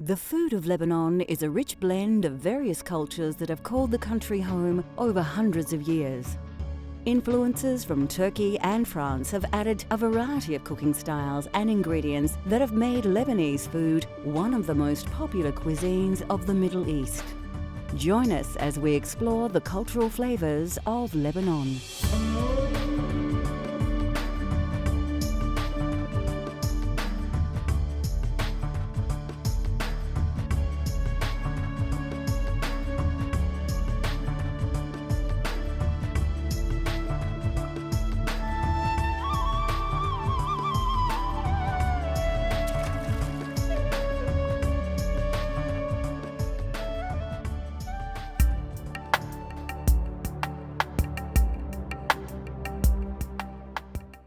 The food of Lebanon is a rich blend of various cultures that have called the country home over hundreds of years. Influences from Turkey and France have added a variety of cooking styles and ingredients that have made Lebanese food one of the most popular cuisines of the Middle East. Join us as we explore the cultural flavors of Lebanon.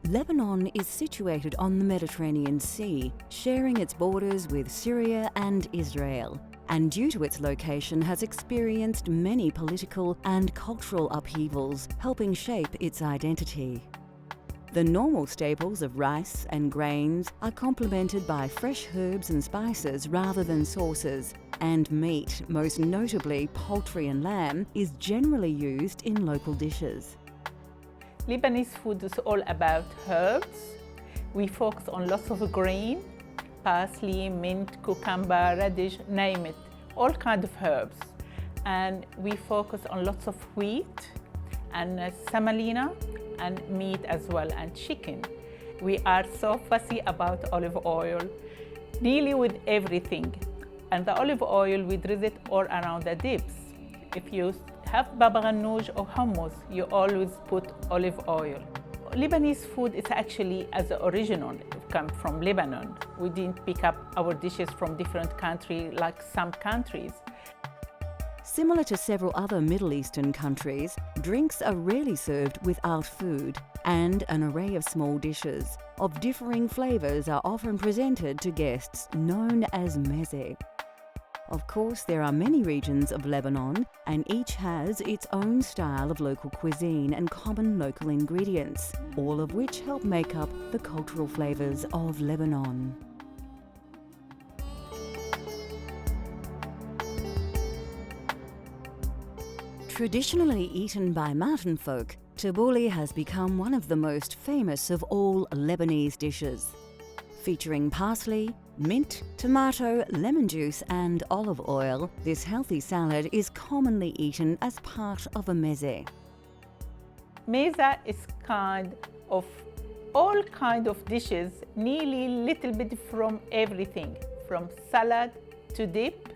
Lebanon is situated on the Mediterranean Sea, sharing its borders with Syria and Israel, and due to its location has experienced many political and cultural upheavals, helping shape its identity. The normal staples of rice and grains are complemented by fresh herbs and spices rather than sauces, and meat, most notably poultry and lamb, is generally used in local dishes. Lebanese food is all about herbs. We focus on lots of green, parsley, mint, cucumber, radish, name it, all kinds of herbs. And we focus on lots of wheat and semolina and meat as well, and chicken. We are so fussy about olive oil, really with everything. And the olive oil, we drizzle it all around the dips. If you have baba ganoush or hummus, you always put olive oil. Lebanese food is actually, as the original, come from Lebanon. We didn't pick up our dishes from different countries like some countries. Similar to several other Middle Eastern countries, drinks are rarely served without food, and an array of small dishes of differing flavors are often presented to guests, known as meze. Of course, there are many regions of Lebanon, and each has its own style of local cuisine and common local ingredients, all of which help make up the cultural flavors of Lebanon. Traditionally eaten by mountain folk, tabbouleh has become one of the most famous of all Lebanese dishes. Featuring parsley, mint, tomato, lemon juice and olive oil, this healthy salad is commonly eaten as part of a meze. Meza is all kind of dishes, nearly little bit from everything, from salad to dip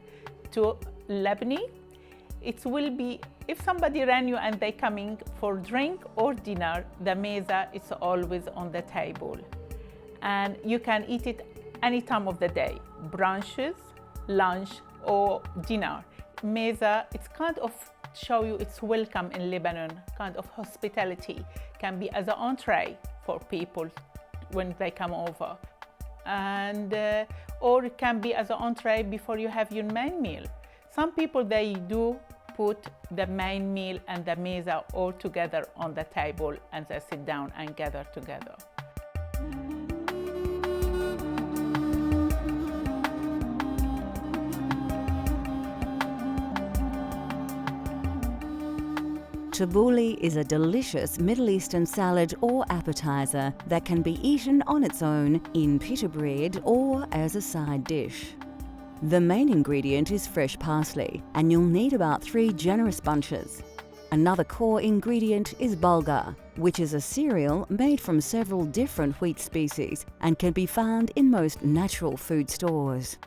to labni. It will be, if somebody ran you and they coming for drink or dinner, the meza is always on the table. And you can eat it any time of the day, brunches, lunch, or dinner. Meza, it's kind of show you it's welcome in Lebanon, kind of hospitality. Can be as an entree for people when they come over. And, or it can be as an entree before you have your main meal. Some people, they do put the main meal and the meza all together on the table and they sit down and gather together. Tabbouleh is a delicious Middle Eastern salad or appetizer that can be eaten on its own, in pita bread, or as a side dish. The main ingredient is fresh parsley, and you'll need about 3 generous bunches. Another core ingredient is bulgur, which is a cereal made from several different wheat species and can be found in most natural food stores.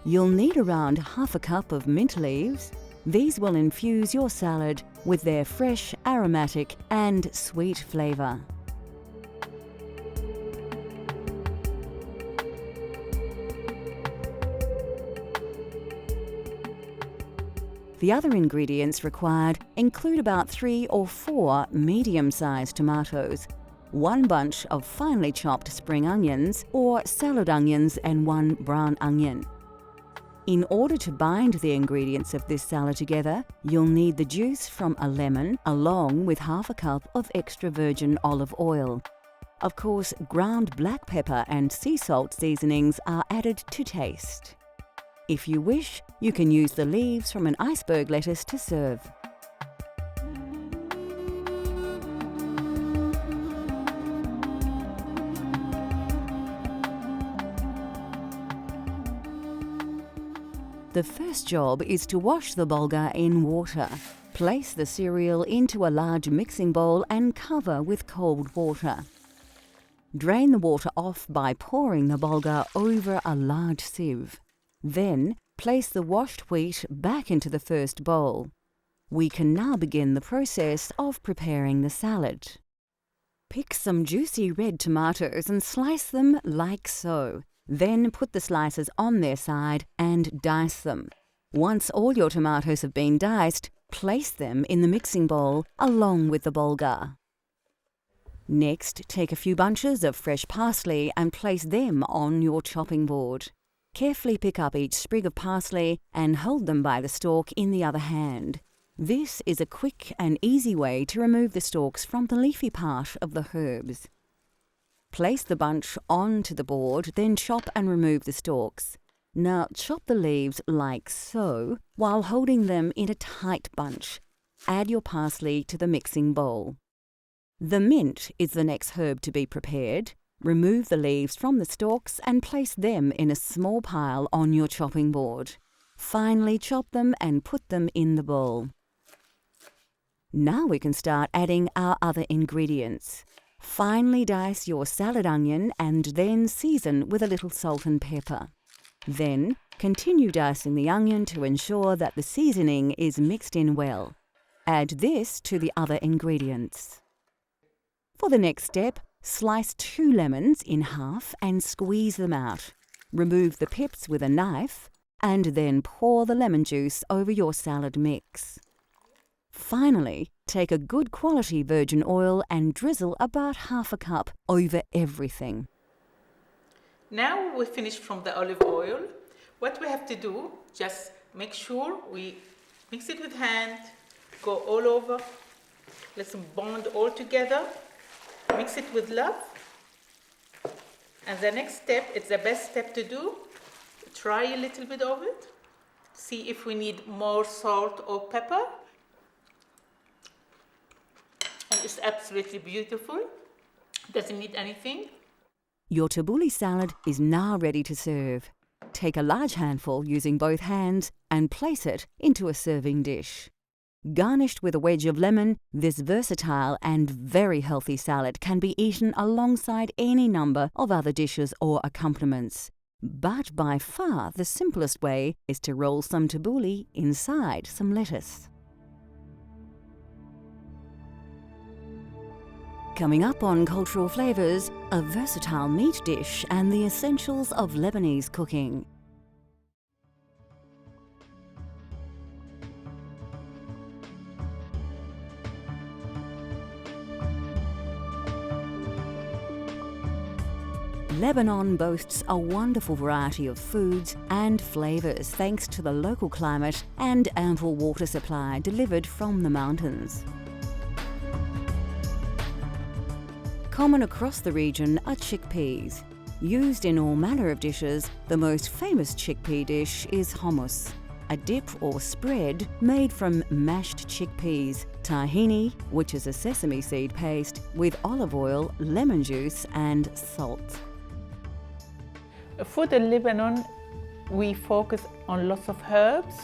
You'll need around half a cup of mint leaves. These will infuse your salad with their fresh, aromatic and sweet flavor. The other ingredients required include about 3 or 4 medium-sized tomatoes, 1 bunch of finely chopped spring onions or salad onions and 1 brown onion. In order to bind the ingredients of this salad together, you'll need the juice from a lemon along with half a cup of extra virgin olive oil. Of course, ground black pepper and sea salt seasonings are added to taste. If you wish, you can use the leaves from an iceberg lettuce to serve. The first job is to wash the bulgur in water. Place the cereal into a large mixing bowl and cover with cold water. Drain the water off by pouring the bulgur over a large sieve. Then, place the washed wheat back into the first bowl. We can now begin the process of preparing the salad. Pick some juicy red tomatoes and slice them like so. Then put the slices on their side and dice them. Once all your tomatoes have been diced, place them in the mixing bowl along with the bulgur. Next, take a few bunches of fresh parsley and place them on your chopping board. Carefully pick up each sprig of parsley and hold them by the stalk in the other hand. This is a quick and easy way to remove the stalks from the leafy part of the herbs. Place the bunch onto the board, then chop and remove the stalks. Now chop the leaves like so, while holding them in a tight bunch. Add your parsley to the mixing bowl. The mint is the next herb to be prepared. Remove the leaves from the stalks and place them in a small pile on your chopping board. Finally chop them and put them in the bowl. Now we can start adding our other ingredients. Finely dice your salad onion and then season with a little salt and pepper. Then, continue dicing the onion to ensure that the seasoning is mixed in well. Add this to the other ingredients. For the next step, slice 2 lemons in half and squeeze them out. Remove the pips with a knife and then pour the lemon juice over your salad mix. Finally, take a good quality virgin oil and drizzle about half a cup over everything. Now we finished from the olive oil. What we have to do, just make sure we mix it with hand, go all over, let's bond all together, mix it with love. And the next step, it's the best step to do, try a little bit of it, see if we need more salt or pepper. And it's absolutely beautiful, doesn't need anything. Your tabbouleh salad is now ready to serve. Take a large handful using both hands and place it into a serving dish. Garnished with a wedge of lemon, this versatile and very healthy salad can be eaten alongside any number of other dishes or accompaniments. But by far the simplest way is to roll some tabbouleh inside some lettuce. Coming up on Cultural Flavours, a versatile meat dish and the essentials of Lebanese cooking. Lebanon boasts a wonderful variety of foods and flavours thanks to the local climate and ample water supply delivered from the mountains. Common across the region are chickpeas. Used in all manner of dishes, the most famous chickpea dish is hummus, a dip or spread made from mashed chickpeas, tahini, which is a sesame seed paste, with olive oil, lemon juice and salt. Food in Lebanon, we focus on lots of herbs,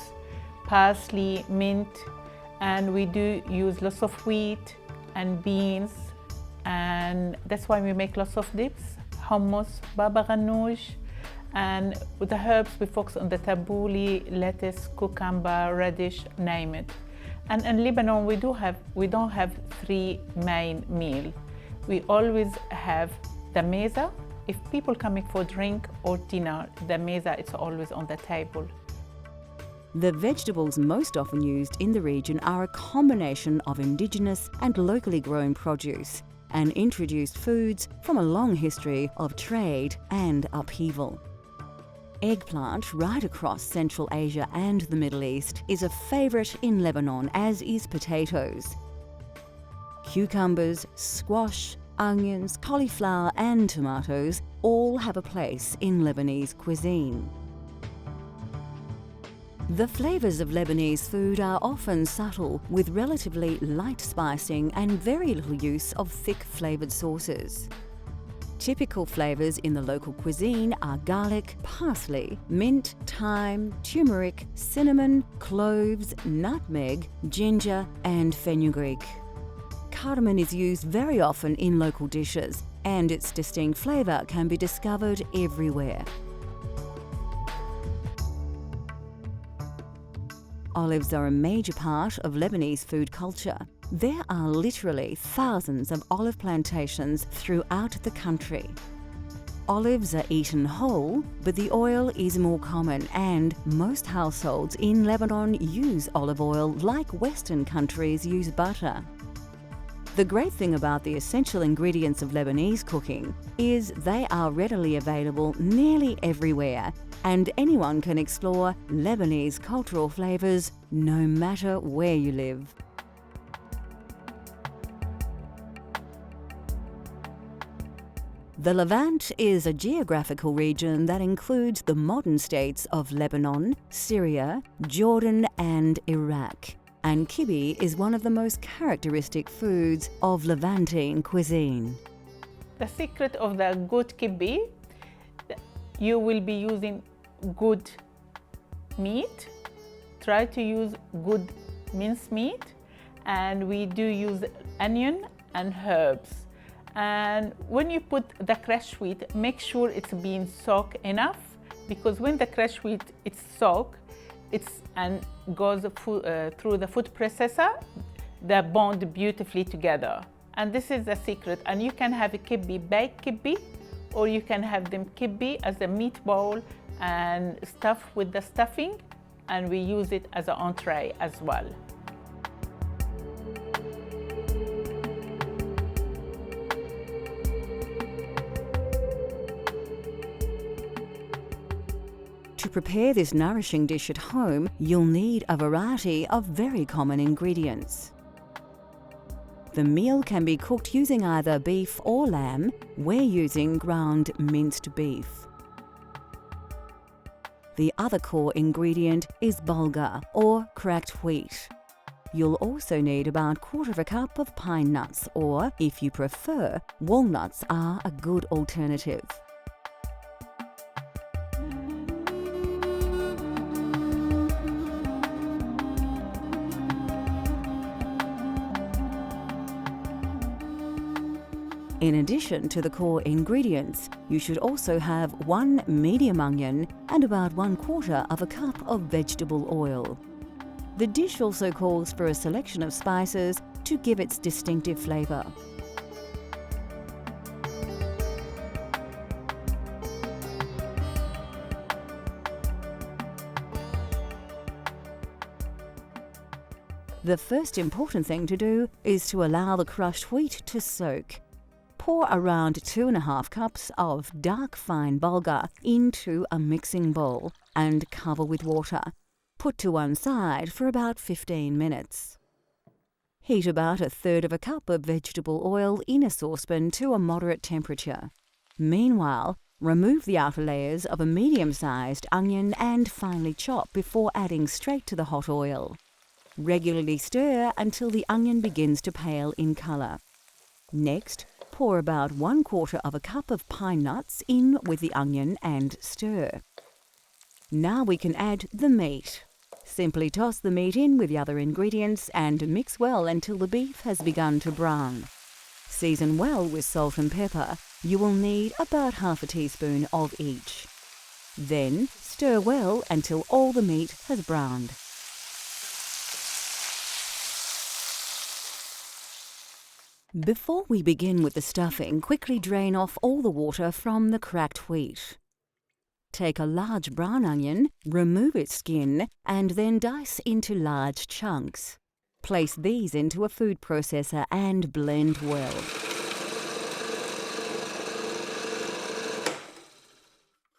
parsley, mint, and we do use lots of wheat and beans. And that's why we make lots of dips, hummus, baba ghanoush, and with the herbs we focus on the tabbouleh, lettuce, cucumber, radish, name it. And in Lebanon we don't have 3 main meals. We always have the meza. If people coming for drink or dinner, the meza is always on the table. The vegetables most often used in the region are a combination of indigenous and locally grown produce, and introduced foods from a long history of trade and upheaval. Eggplant, right across Central Asia and the Middle East, is a favourite in Lebanon, as is potatoes. Cucumbers, squash, onions, cauliflower and tomatoes all have a place in Lebanese cuisine. The flavours of Lebanese food are often subtle, with relatively light spicing and very little use of thick flavoured sauces. Typical flavours in the local cuisine are garlic, parsley, mint, thyme, turmeric, cinnamon, cloves, nutmeg, ginger and fenugreek. Cardamom is used very often in local dishes, and its distinct flavour can be discovered everywhere. Olives are a major part of Lebanese food culture. There are literally thousands of olive plantations throughout the country. Olives are eaten whole, but the oil is more common, and most households in Lebanon use olive oil like Western countries use butter. The great thing about the essential ingredients of Lebanese cooking is they are readily available nearly everywhere, and anyone can explore Lebanese cultural flavours no matter where you live. The Levant is a geographical region that includes the modern states of Lebanon, Syria, Jordan and Iraq. And kibbeh is one of the most characteristic foods of Levantine cuisine. The secret of the good kibbeh, you will be using good meat. Try to use good minced meat, and we do use onion and herbs. And when you put the crushed wheat, make sure it's being soaked enough, because when the crushed wheat is soaked, and goes through the food processor, they bond beautifully together. And this is the secret. And you can have a kibbeh, baked kibbeh, or you can have them kibbeh as a meatball and stuff with the stuffing, and we use it as an entree as well. To prepare this nourishing dish at home, you'll need a variety of very common ingredients. The meal can be cooked using either beef or lamb. We're using ground minced beef. The other core ingredient is bulgur, or cracked wheat. You'll also need about 1/4 cup of pine nuts, or, if you prefer, walnuts are a good alternative. In addition to the core ingredients, you should also have 1 medium onion and about 1/4 cup of vegetable oil. The dish also calls for a selection of spices to give its distinctive flavour. The first important thing to do is to allow the crushed wheat to soak. Pour around 2½ cups of dark fine bulgur into a mixing bowl and cover with water. Put to one side for about 15 minutes. Heat about 1/3 cup of vegetable oil in a saucepan to a moderate temperature. Meanwhile, remove the outer layers of a medium-sized onion and finely chop before adding straight to the hot oil. Regularly stir until the onion begins to pale in colour. Next, pour about 1/4 cup of pine nuts in with the onion and stir. Now we can add the meat. Simply toss the meat in with the other ingredients and mix well until the beef has begun to brown. Season well with salt and pepper. You will need about 1/2 teaspoon of each. Then stir well until all the meat has browned. Before we begin with the stuffing, quickly drain off all the water from the cracked wheat. Take a large brown onion, remove its skin, and then dice into large chunks. Place these into a food processor and blend well.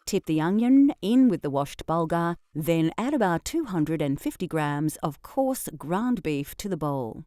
Tip the onion in with the washed bulgur, then add about 250 grams of coarse ground beef to the bowl.